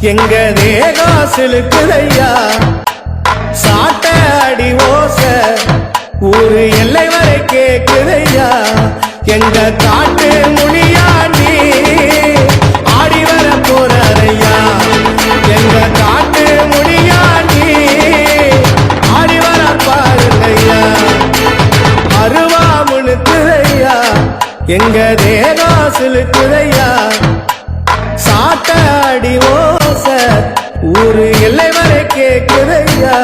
எங்க தேகம் சிலுக்குதையா சாட்ட அடி ஓச ஊரு எல்லை வரை கேக்குதையா எங்க காட்டு முனியாண்டி ஆடி வர போறாரையா எங்க காட்டு முனியாண்டி ஆடி வர பாருங்கய்யா அருவா முனுக்குதையா எங்க தேகம் சிலுக்குதையா சாட்ட அடி ஓச ஊரு எல்லை வரை கேக்குதையா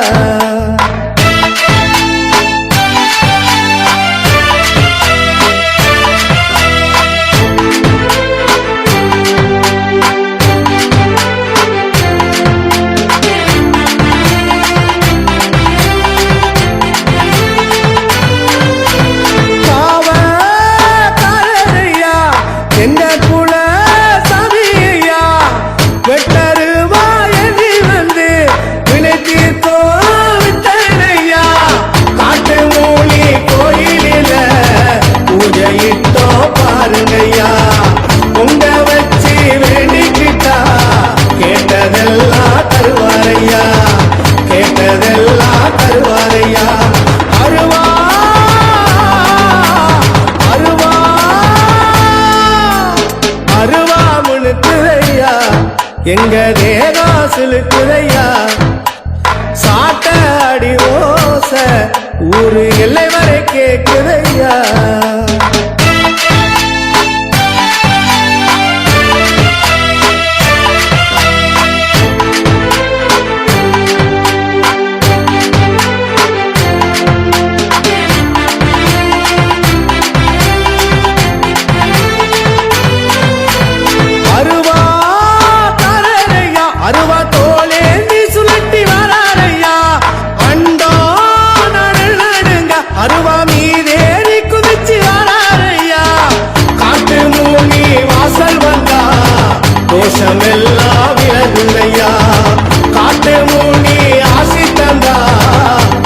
பாருங்கய்யா உங்க வச்சு வேண்டிக்கிட்டா கேட்டதெல்லாம் தருவாரையா கேட்டதெல்லாம் தருவாரையா அருவா அருவா அருவா முனுக்குதையா எங்க தேகம் சிலுக்குதையா சாட்ட அடி ஓச ஊரு எல்லை வரை கேக்குதையா அருவா தோலேந்தி சுழட்டி வராரையா அண்டோ நடுங்க அருவா மீதேறி குதிச்சு வராரையா காட்டு மூனி வாசல் வந்தா தோஷம் எல்லாம் விலகுலையா காட்டு மூனி ஆசி தந்தா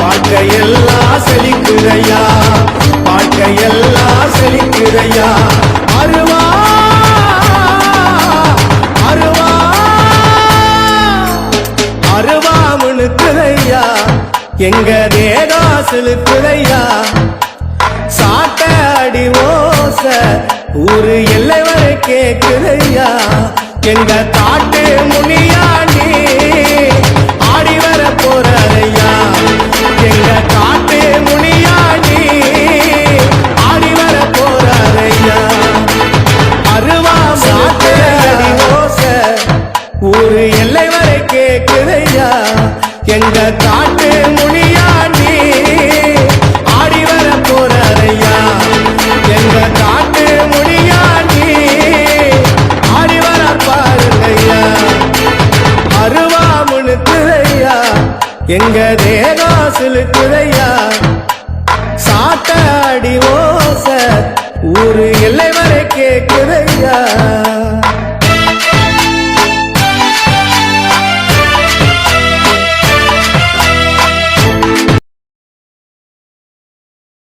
வாழ்க்கையெல்லாம் செழிக்குதையா வாழ்க்கையெல்லாம் செழிக்குதையா அருவா அருவா முனுக்குதையா எங்க தேகம் சிலுக்குதையா சாட்ட அடி ஓச ஊரு எல்லை வரை கேக்குதையா எங்க காட்டு முனியாண்டி ஆடி வர போறாரையா எங்க காட்டு முனியாண்டி ஆடி வர போறாரையா அருவா சாட்ட அடி ஓச ஊரு எல்லை வரை கேக்குதையா எங்க காட்டு முனியாண்டி ஆடி வர போறாரையா எங்க காட்டு முனியாண்டி ஆடி வர பாருங்கய்யா அருவா முனுக்குதையா எங்க தேகம் சிலுக்குதையா